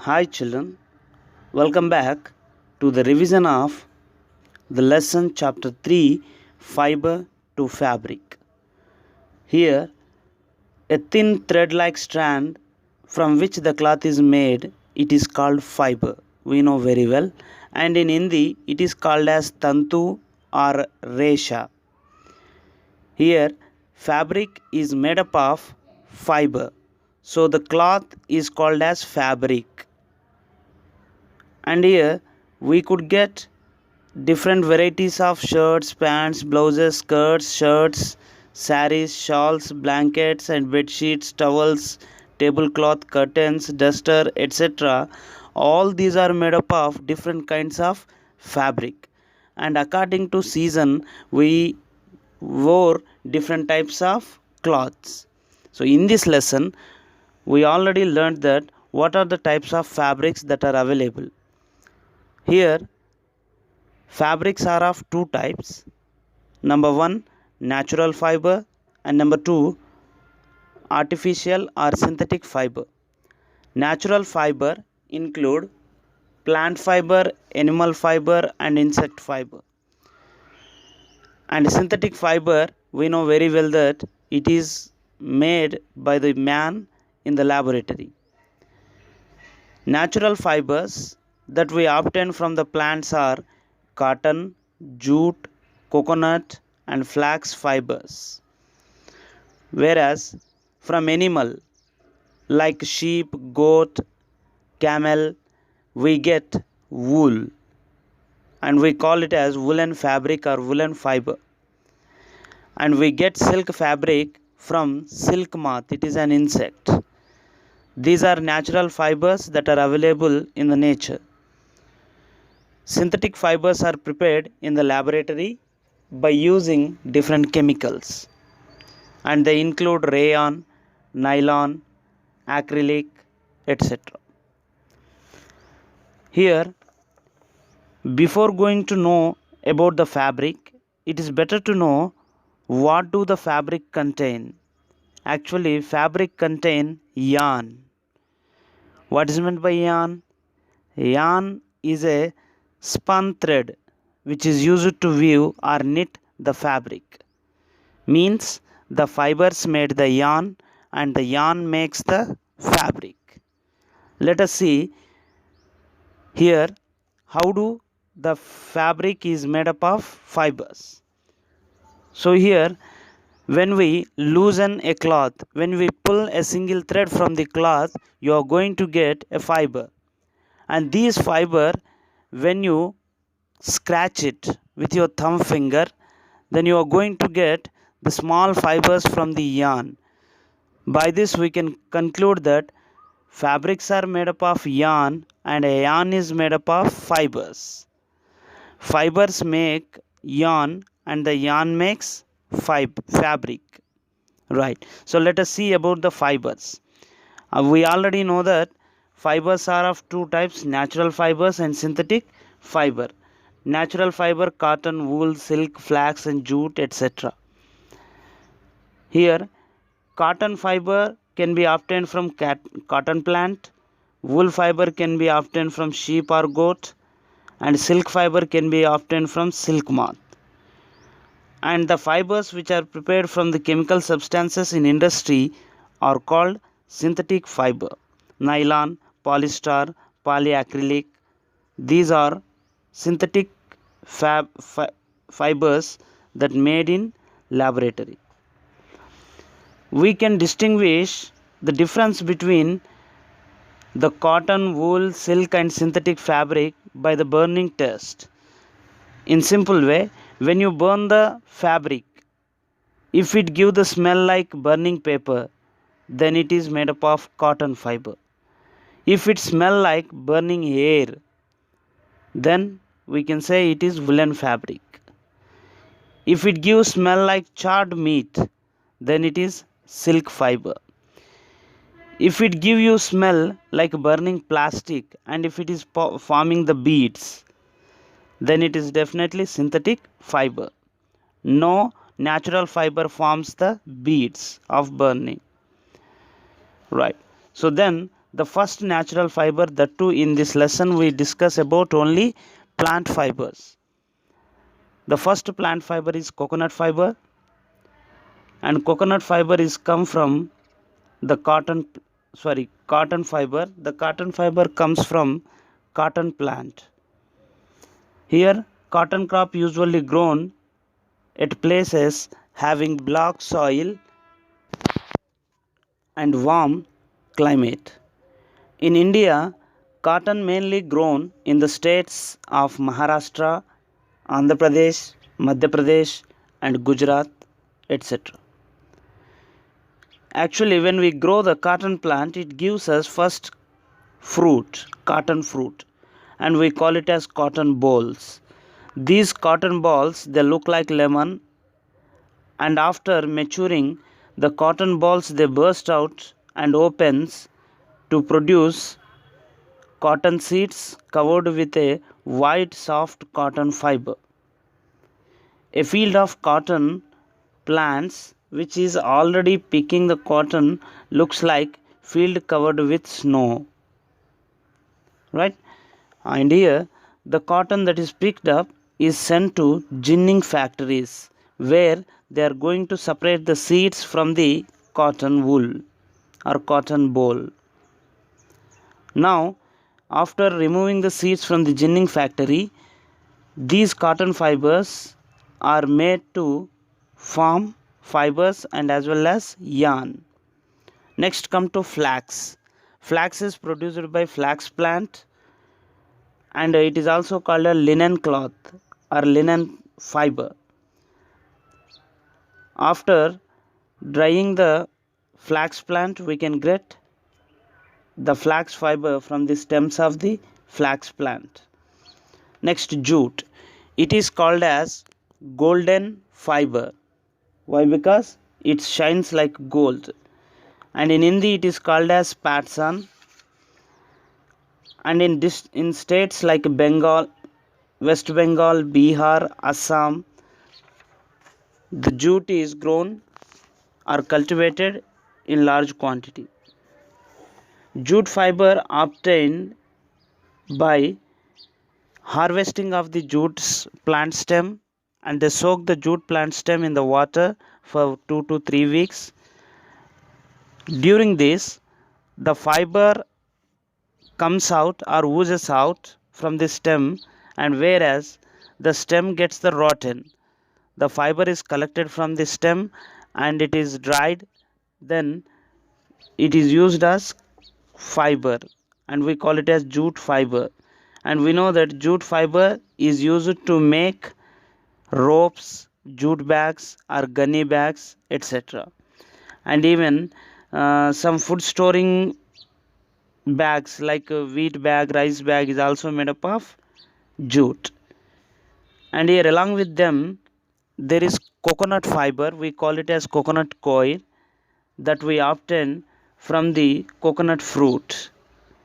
Hi children, welcome back to the revision of the lesson chapter 3 Fiber to Fabric. Here, a thin thread like strand from which the cloth is made, it is called fiber. We know very well, and in Hindi it is called as tantu or resha. Here, fabric is made up of fiber, so the cloth is called as fabric. And here we could get different varieties of shirts, pants, blouses, skirts, shirts, saris, shawls, blankets and bed sheets, towels, tablecloth, curtains, duster, etc. All these are made up of different kinds of fabric, and according to season we wore different types of cloths. So in this lesson we already learned that what are the types of fabrics that are available. Here fabrics are of two types. Number 1, natural fiber, and number 2, artificial or synthetic fiber. Natural fiber include plant fiber, animal fiber and insect fiber. And synthetic fiber, we know very well that it is made by the man in the laboratory. Natural fibers that we obtain from the plants are cotton, jute, coconut and flax fibers. Whereas from animal like sheep, goat, camel, we get wool and we call it as woolen fabric or woolen fiber. And we get silk fabric from silk moth, it is an insect. These are natural fibers that are available in the nature. Synthetic fibers are prepared in the laboratory by using different chemicals, and they include rayon, nylon, acrylic, etc. Here, before going to know about the fabric, it is better to know what do the fabric contain. Actually, fabric contain yarn. What is meant by yarn? Yarn is a spun thread which is used to weave or knit the fabric. Means the fibers made the yarn and the yarn makes the fabric. Let us see here how do the fabric is made up of fibers. So here when we loosen a cloth, when we pull a single thread from the cloth, you are going to get a fiber. And these fiber, when you scratch it with your thumb finger, then you are going to get the small fibers from the yarn. By this we can conclude that fabrics are made up of yarn and a yarn is made up of fibers. Fibers make yarn and the yarn makes fabric. Right. So let us see about the fibers. We already know that fibers are of two types, natural fibers and synthetic fiber. Natural fiber, cotton, wool, silk, flax and jute, etc. Here cotton fiber can be obtained from cotton plant, wool fiber can be obtained from sheep or goat, and silk fiber can be obtained from silk moth. And the fibers which are prepared from the chemical substances in industry are called synthetic fiber. Nylon, polyester, polyacrylic, these are synthetic fibers that made in laboratory. We can distinguish the difference between the cotton, wool, silk and synthetic fabric by the burning test. In simple way, when you burn the fabric, if it give the smell like burning paper, then it is made up of cotton fiber. If it smell like burning air, then we can say it is woolen fabric. If it gives smell like charred meat, then it is silk fiber. If it give you smell like burning plastic and if it is forming the beads, then it is definitely synthetic fiber. No natural fiber forms the beads of burning. Right. So then the first natural fiber. That too, in this lesson we discuss about only plant fibers. The first plant fiber is coconut fiber, and coconut fiber is come from the cotton fiber. The cotton fiber comes from cotton plant. Here cotton crop usually grown at places having black soil and warm climate. In India, cotton mainly grown in the states of Maharashtra, Andhra Pradesh, Madhya Pradesh and Gujarat, etc. Actually, when we grow the cotton plant, it gives us first fruit, cotton fruit, and we call it as cotton balls. These cotton balls, they look like lemon, and after maturing, the cotton balls, they burst out and opens to produce cotton seeds covered with a white soft cotton fiber. A field of cotton plants which is already picking the cotton looks like field covered with snow, right? And here the cotton that is picked up is sent to ginning factories, where they are going to separate the seeds from the cotton wool or cotton ball. Now, after removing the seeds from the ginning factory, these cotton fibers are made to form fibers and as well as yarn. Next come to flax. Flax is produced by flax plant, and it is also called a linen cloth or linen fiber. After drying the flax plant, we can get the flax fiber from the stems of the flax plant. Next, jute. It is called as golden fiber. Why? Because it shines like gold. And in Hindi it is called as patsan. And in states like Bengal, West Bengal, Bihar, Assam, the jute is grown or cultivated in large quantity. Jute fiber obtained by harvesting of the jute plant stem, and they soak the jute plant stem in the water for 2 to 3 weeks. During this, the fiber comes out or oozes out from the stem, and whereas the stem gets the rotten, the fiber is collected from the stem and it is dried, then it is used as fiber, and we call it as jute fiber. And we know that jute fiber is used to make ropes, jute bags or gunny bags, etc. And even some food storing bags like a wheat bag, rice bag is also made up of jute. And here along with them there is coconut fiber. We call it as coconut coir, that we obtain from the coconut fruit.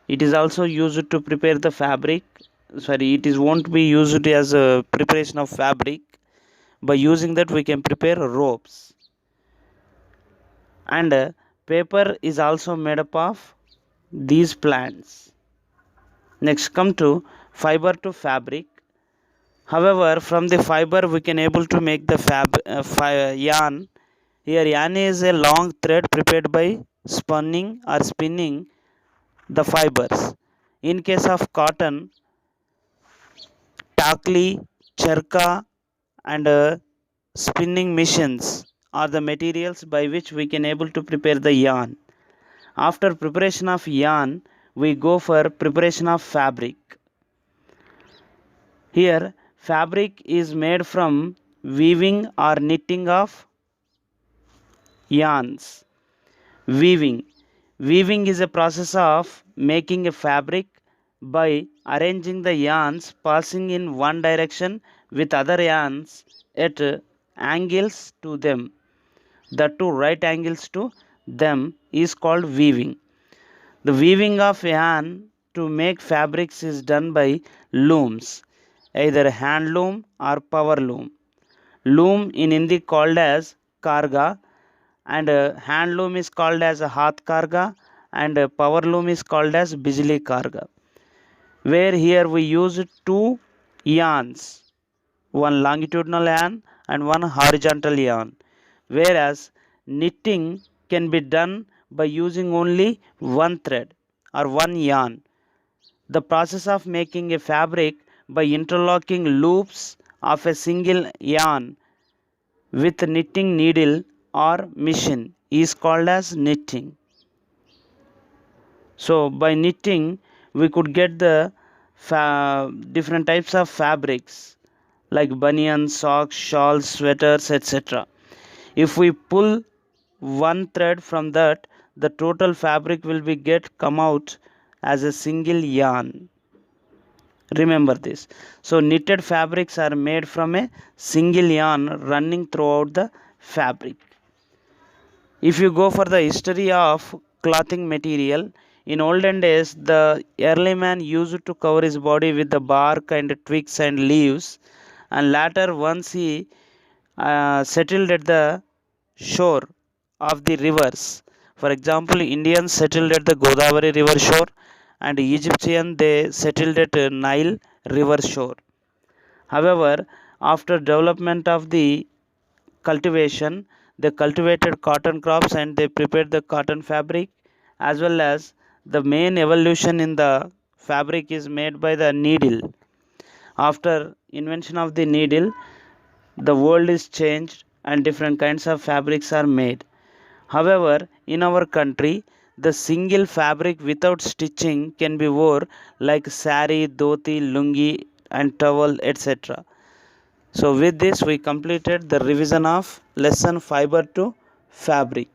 It is also used to prepare the fabric. It is won't be used as a preparation of fabric. By using that we can prepare ropes. And paper is also made up of these plants. Next, come to fiber to fabric. However, from the fiber we can able to make the yarn. Here yarn is a long thread prepared by spinning the fibers. In case of cotton, takli, charka and spinning machines are the materials by which we can able to prepare the yarn. After preparation of yarn, we go for preparation of fabric. Here fabric is made from weaving or knitting of yarns. Weaving is a process of making a fabric by arranging the yarns passing in one direction with other yarns at angles to them. The two right angles to them is called weaving. The weaving of yarn to make fabrics is done by looms, either hand loom or power loom. Loom in Hindi called as karga, and hand loom is called as a hath karga, and a power loom is called as Bijli Karga, where here we use two yarns, one longitudinal yarn and one horizontal yarn, whereas knitting can be done by using only one thread or one yarn. The process of making a fabric by interlocking loops of a single yarn with knitting needle or machine is called as knitting. So by knitting we could get the different types of fabrics like bunions, socks, shawls, sweaters, etc. If we pull one thread from that, the total fabric will be get come out as a single yarn. Remember this. So knitted fabrics are made from a single yarn running throughout the fabric. If you go for the history of clothing material, in olden days the early man used to cover his body with the bark and twigs and leaves, and later once he settled at the shore of the rivers. For example, Indians settled at the Godavari river shore, and Egyptian they settled at Nile river shore. However, after development of the cultivation, they cultivated cotton crops and they prepared the cotton fabric, as well as the main evolution in the fabric is made by the needle. After invention of the needle, the world is changed and different kinds of fabrics are made. However, in our country, the single fabric without stitching can be worn like sari, dhoti, lungi, and towel, etc. So with this we completed the revision of lesson fiber to fabric.